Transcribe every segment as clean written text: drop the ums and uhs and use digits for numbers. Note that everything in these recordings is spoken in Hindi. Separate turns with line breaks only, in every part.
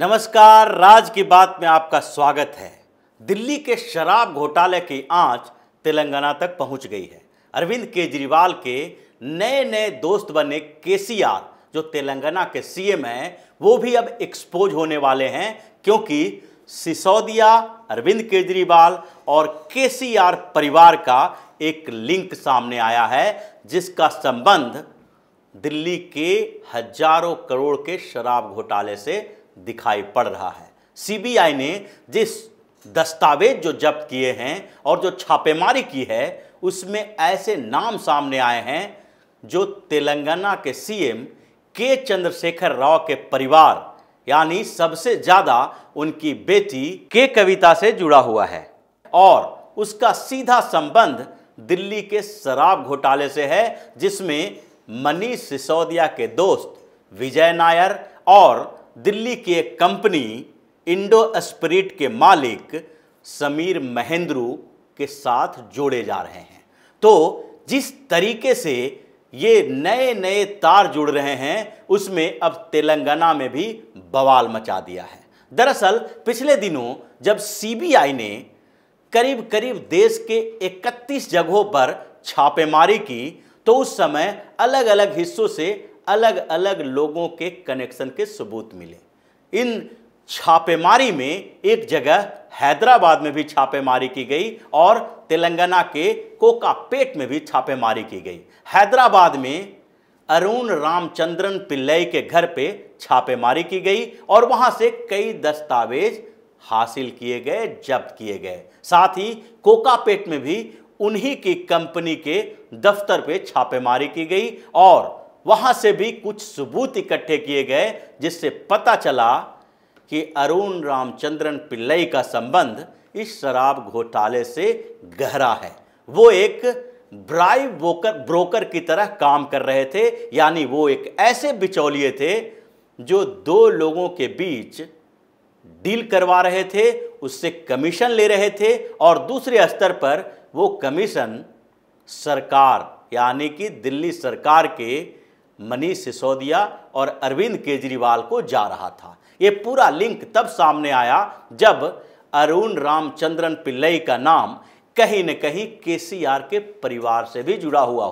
नमस्कार, राज की बात में आपका स्वागत है। दिल्ली के शराब घोटाले की आंच तेलंगाना तक पहुंच गई है। अरविंद केजरीवाल के नए नए दोस्त बने केसीआर, जो तेलंगाना के सीएम हैं, वो भी अब एक्सपोज होने वाले हैं, क्योंकि सिसोदिया, अरविंद केजरीवाल और केसीआर परिवार का एक लिंक सामने आया है, जिसका संबंध दिल्ली के हजारों करोड़ के शराब घोटाले से दिखाई पड़ रहा है। सीबीआई ने जिस दस्तावेज जो जब्त किए हैं और जो छापेमारी की है, उसमें ऐसे नाम सामने आए हैं जो तेलंगाना के सीएम के चंद्रशेखर राव के परिवार यानी सबसे ज्यादा उनकी बेटी के कविता से जुड़ा हुआ है, और उसका सीधा संबंध दिल्ली के शराब घोटाले से है, जिसमें मनीष सिसोदिया के दोस्त विजय नायर और दिल्ली की एक कंपनी इंडो स्पिरिट के मालिक समीर महेंद्रू के साथ जोड़े जा रहे हैं। तो जिस तरीके से ये नए नए तार जुड़ रहे हैं, उसमें अब तेलंगाना में भी बवाल मचा दिया है। दरअसल पिछले दिनों जब सीबीआई ने करीब करीब देश के 31 जगहों पर छापेमारी की, तो उस समय अलग अलग हिस्सों से अलग अलग लोगों के कनेक्शन के सबूत मिले। इन छापेमारी में एक जगह हैदराबाद में भी छापेमारी की गई और तेलंगाना के कोकापेट में भी छापेमारी की गई। हैदराबाद में अरुण रामचंद्रन पिल्लई के घर पे छापेमारी की गई और वहां से कई दस्तावेज हासिल किए गए, जब्त किए गए। साथ ही कोकापेट में भी उन्हीं की कंपनी के दफ्तर पे छापेमारी की गई और वहां से भी कुछ सबूत इकट्ठे किए गए, जिससे पता चला कि अरुण रामचंद्रन पिल्लई का संबंध इस शराब घोटाले से गहरा है। वो एक ब्राइब ब्रोकर की तरह काम कर रहे थे, यानी वो एक ऐसे बिचौलिए थे जो दो लोगों के बीच डील करवा रहे थे, उससे कमीशन ले रहे थे और दूसरे स्तर पर वो कमीशन सरकार यानी कि दिल्ली सरकार के मनीष सिसोदिया और अरविंद केजरीवाल को जा रहा था। ये पूरा लिंक तब सामने आया जब अरुण रामचंद्रन पिल्लई का नाम कहीं न कहीं केसीआर के परिवार से भी जुड़ा हुआ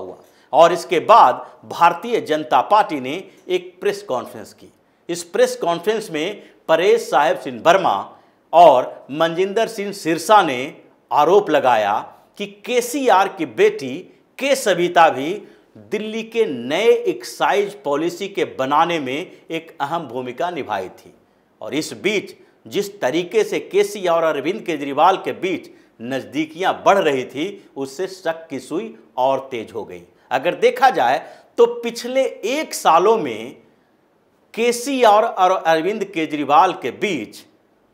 और इसके बाद भारतीय जनता पार्टी ने एक प्रेस कॉन्फ्रेंस की। इस प्रेस कॉन्फ्रेंस में परेश साहिब सिंह वर्मा और मनजिंदर सिंह सिरसा ने आरोप लगाया कि केसीआर की बेटी के सविता भी दिल्ली के नए एक्साइज पॉलिसी के बनाने में एक अहम भूमिका निभाई थी। और इस बीच जिस तरीके से केसीआर और अरविंद केजरीवाल के बीच नज़दीकियां बढ़ रही थी, उससे शक की सुई और तेज हो गई। अगर देखा जाए तो पिछले 1 सालों में केसीआर और अरविंद केजरीवाल के बीच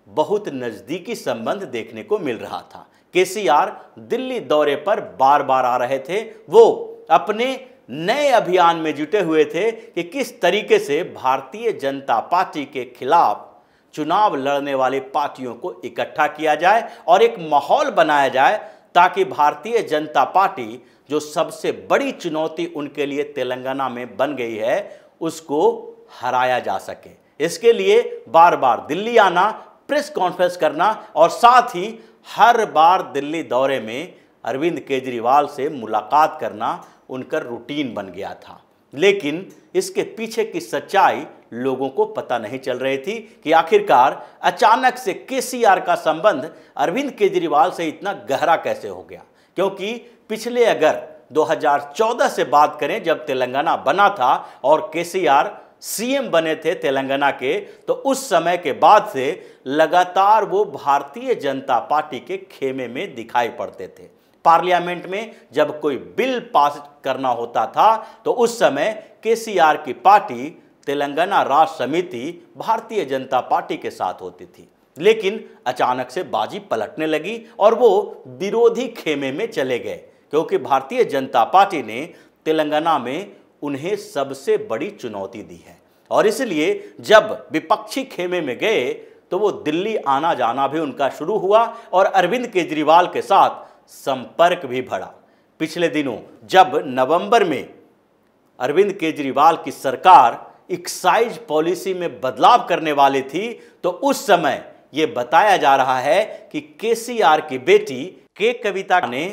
बहुत नज़दीकी संबंध देखने को मिल रहा था। केसीआर दिल्ली दौरे पर बार बार आ रहे थे। वो अपने नए अभियान में जुटे हुए थे कि किस तरीके से भारतीय जनता पार्टी के खिलाफ चुनाव लड़ने वाली पार्टियों को इकट्ठा किया जाए और एक माहौल बनाया जाए, ताकि भारतीय जनता पार्टी, जो सबसे बड़ी चुनौती उनके लिए तेलंगाना में बन गई है, उसको हराया जा सके। इसके लिए बार बार दिल्ली आना, प्रेस कॉन्फ्रेंस करना और साथ ही हर बार दिल्ली दौरे में अरविंद केजरीवाल से मुलाकात करना उनका रूटीन बन गया था। लेकिन इसके पीछे की सच्चाई लोगों को पता नहीं चल रही थी कि आखिरकार अचानक से केसीआर का संबंध अरविंद केजरीवाल से इतना गहरा कैसे हो गया। क्योंकि पिछले अगर 2014 से बात करें, जब तेलंगाना बना था और केसीआर सीएम बने थे तेलंगाना के, तो उस समय के बाद से लगातार वो भारतीय जनता पार्टी के खेमे में दिखाई पड़ते थे। पार्लियामेंट में जब कोई बिल पास करना होता था, तो उस समय केसीआर की पार्टी तेलंगाना राष्ट्र समिति भारतीय जनता पार्टी के साथ होती थी। लेकिन अचानक से बाजी पलटने लगी और वो विरोधी खेमे में चले गए, क्योंकि भारतीय जनता पार्टी ने तेलंगाना में उन्हें सबसे बड़ी चुनौती दी है। और इसलिए जब विपक्षी खेमे में गए, तो वो दिल्ली आना जाना भी उनका शुरू हुआ और अरविंद केजरीवाल के साथ संपर्क भी बढ़ा। पिछले दिनों जब नवंबर में अरविंद केजरीवाल की सरकार एक्साइज पॉलिसी में बदलाव करने वाली थी, तो उस समय यह बताया जा रहा है कि केसीआर की बेटी के कविता ने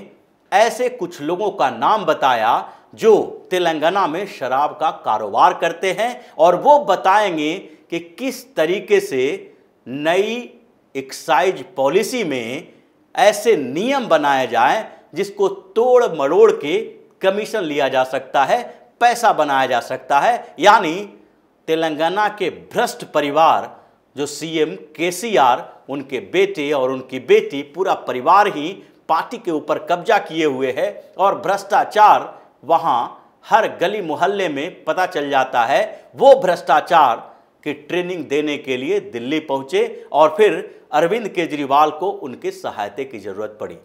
ऐसे कुछ लोगों का नाम बताया जो तेलंगाना में शराब का कारोबार करते हैं, और वो बताएंगे कि किस तरीके से नई एक्साइज पॉलिसी में ऐसे नियम बनाए जाएं जिसको तोड़ मरोड़ के कमीशन लिया जा सकता है, पैसा बनाया जा सकता है। यानी तेलंगाना के भ्रष्ट परिवार जो सीएम केसीआर, उनके बेटे और उनकी बेटी, पूरा परिवार ही पार्टी के ऊपर कब्जा किए हुए है, और भ्रष्टाचार वहां हर गली मोहल्ले में पता चल जाता है। वो भ्रष्टाचार की ट्रेनिंग देने के लिए दिल्ली पहुंचे और फिर अरविंद केजरीवाल को उनके सहायता की जरूरत पड़ी।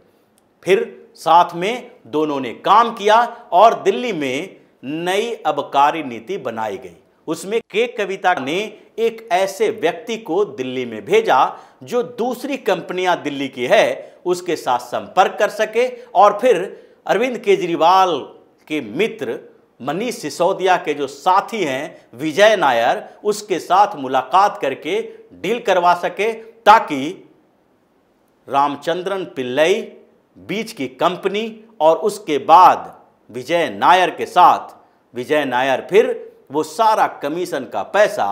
फिर साथ में दोनों ने काम किया और दिल्ली में नई आबकारी नीति बनाई गई। उसमें के कविता ने एक ऐसे व्यक्ति को दिल्ली में भेजा जो दूसरी कंपनियां दिल्ली की है उसके साथ संपर्क कर सके, और फिर अरविंद केजरीवाल के मित्र मनीष सिसोदिया के जो साथी हैं विजय नायर, उसके साथ मुलाकात करके डील करवा सके, ताकि रामचंद्रन पिल्लई बीच की कंपनी और उसके बाद विजय नायर के साथ विजय नायर फिर वो सारा कमीशन का पैसा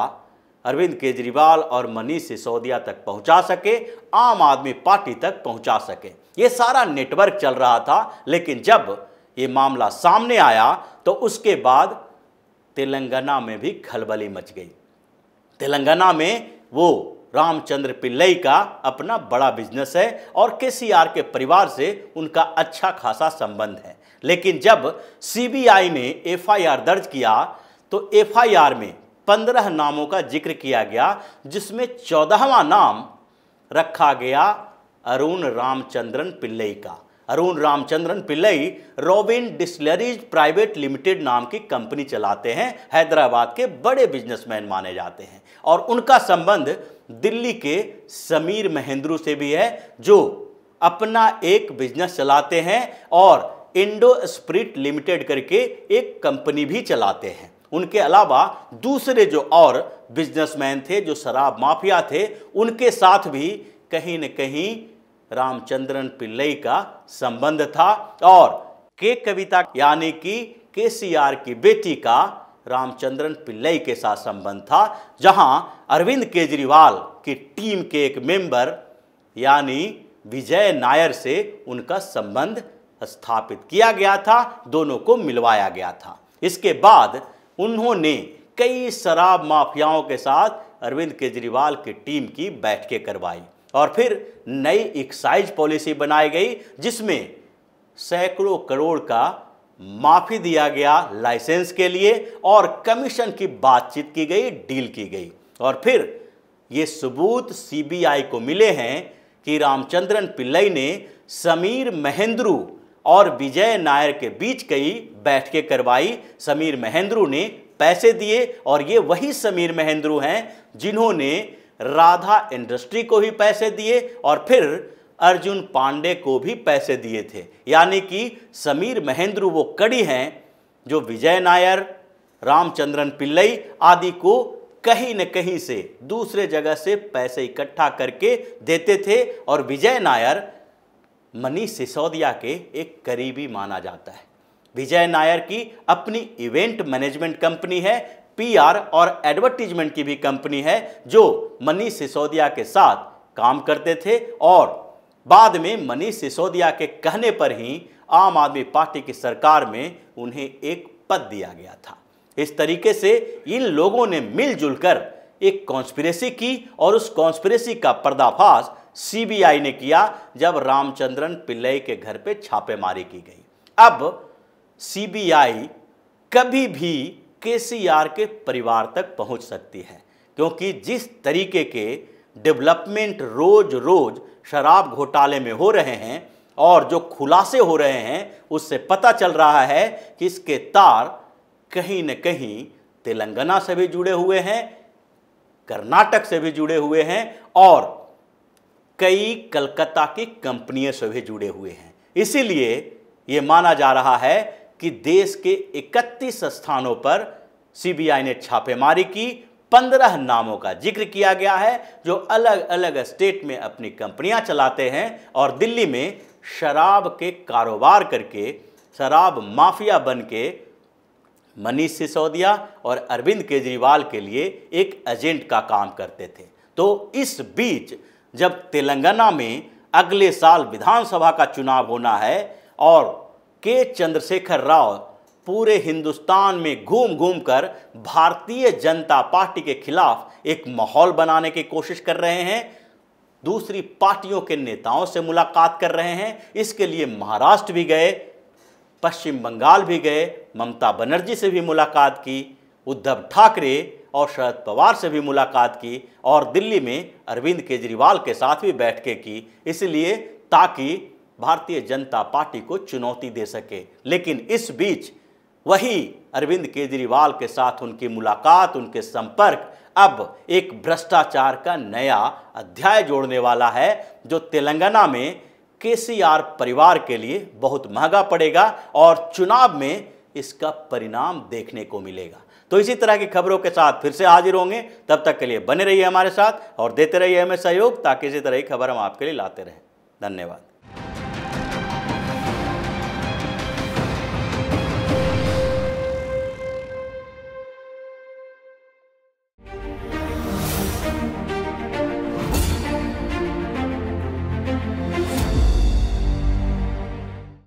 अरविंद केजरीवाल और मनीष सिसोदिया तक पहुंचा सके, आम आदमी पार्टी तक पहुंचा सके। ये सारा नेटवर्क चल रहा था। लेकिन जब ये मामला सामने आया तो उसके बाद तेलंगाना में भी खलबली मच गई। तेलंगाना में वो रामचंद्र पिल्लई का अपना बड़ा बिजनेस है और केसीआर के परिवार से उनका अच्छा खासा संबंध है। लेकिन जब सीबीआई ने एफआईआर दर्ज किया तो एफआईआर में 15 नामों का जिक्र किया गया, जिसमें 14वां नाम रखा गया अरुण रामचंद्रन पिल्लई का। Arun Ramachandran Pillai robin distilleries private limited नाम की कंपनी चलाते हैं, हैदराबाद के बड़े बिजनेसमैन माने जाते हैं, और उनका संबंध दिल्ली के समीर महेंद्रू से भी है जो अपना एक बिजनेस चलाते हैं और इंडो स्पिरिट लिमिटेड करके एक कंपनी भी चलाते हैं। उनके अलावा दूसरे जो और बिजनेसमैन थे जो शराब माफिया थे, उनके साथ भी कहीं न कहीं रामचंद्रन पिल्लई का संबंध था, और के कविता यानी कि केसीआर की बेटी का रामचंद्रन पिल्लई के साथ संबंध था, जहां अरविंद केजरीवाल की टीम के एक मेंबर यानी विजय नायर से उनका संबंध स्थापित किया गया था, दोनों को मिलवाया गया था। इसके बाद उन्होंने कई शराब माफियाओं के साथ अरविंद केजरीवाल की टीम की बैठकें करवाई, और फिर नई एक्साइज पॉलिसी बनाई गई जिसमें सैकड़ों करोड़ का माफी दिया गया लाइसेंस के लिए, और कमीशन की बातचीत की गई, डील की गई। और फिर ये सबूत सीबीआई को मिले हैं कि रामचंद्रन पिल्लई ने समीर महेंद्रू और विजय नायर के बीच कई बैठकें करवाई। समीर महेंद्रू ने पैसे दिए, और ये वही समीर महेंद्रू हैं जिन्होंने राधा इंडस्ट्री को भी पैसे दिए और फिर अर्जुन पांडे को भी पैसे दिए थे। यानी कि समीर महेंद्रू वो कड़ी हैं जो विजय नायर, रामचंद्रन पिल्लई आदि को कहीं न कहीं से दूसरे जगह से पैसे इकट्ठा करके देते थे, और विजय नायर मनीष सिसोदिया के एक करीबी माना जाता है। विजय नायर की अपनी इवेंट मैनेजमेंट कंपनी है, पीआर और एडवर्टीजमेंट की भी कंपनी है जो मनीष सिसोदिया के साथ काम करते थे, और बाद में मनीष सिसोदिया के कहने पर ही आम आदमी पार्टी की सरकार में उन्हें एक पद दिया गया था। इस तरीके से इन लोगों ने मिलजुल कर एक कॉन्स्पिरेसी की, और उस कॉन्स्पिरेसी का पर्दाफाश सीबीआई ने किया जब रामचंद्रन पिल्लई के घर पे छापेमारी की गई। अब सीबीआई कभी भी केसीआर के परिवार तक पहुंच सकती है, क्योंकि जिस तरीके के डेवलपमेंट रोज रोज शराब घोटाले में हो रहे हैं और जो खुलासे हो रहे हैं, उससे पता चल रहा है कि इसके तार कहीं न कहीं तेलंगाना से भी जुड़े हुए हैं, कर्नाटक से भी जुड़े हुए हैं, और कई कलकत्ता की कंपनियों से भी जुड़े हुए हैं। इसीलिए ये माना जा रहा है कि देश के 31 स्थानों पर सीबीआई ने छापेमारी की। 15 नामों का जिक्र किया गया है जो अलग अलग स्टेट में अपनी कंपनियां चलाते हैं और दिल्ली में शराब के कारोबार करके, शराब माफिया बन के मनीष सिसोदिया और अरविंद केजरीवाल के लिए एक एजेंट का काम करते थे। तो इस बीच जब तेलंगाना में अगले साल विधानसभा का चुनाव होना है और के चंद्रशेखर राव पूरे हिंदुस्तान में घूम घूम कर भारतीय जनता पार्टी के खिलाफ एक माहौल बनाने की कोशिश कर रहे हैं, दूसरी पार्टियों के नेताओं से मुलाकात कर रहे हैं। इसके लिए महाराष्ट्र भी गए, पश्चिम बंगाल भी गए, ममता बनर्जी से भी मुलाकात की, उद्धव ठाकरे और शरद पवार से भी मुलाकात की और दिल्ली में अरविंद केजरीवाल के साथ भी बैठकें की, इसलिए ताकि भारतीय जनता पार्टी को चुनौती दे सके। लेकिन इस बीच वही अरविंद केजरीवाल के साथ उनकी मुलाकात, उनके संपर्क अब एक भ्रष्टाचार का नया अध्याय जोड़ने वाला है जो तेलंगाना में केसीआर परिवार के लिए बहुत महंगा पड़ेगा और चुनाव में इसका परिणाम देखने को मिलेगा। तो इसी तरह की खबरों के साथ फिर से हाजिर होंगे, तब तक के लिए बने रहिए हमारे साथ और देते रहिए हमें सहयोग ताकि इसी तरह की खबर हम आपके लिए लाते रहें। धन्यवाद।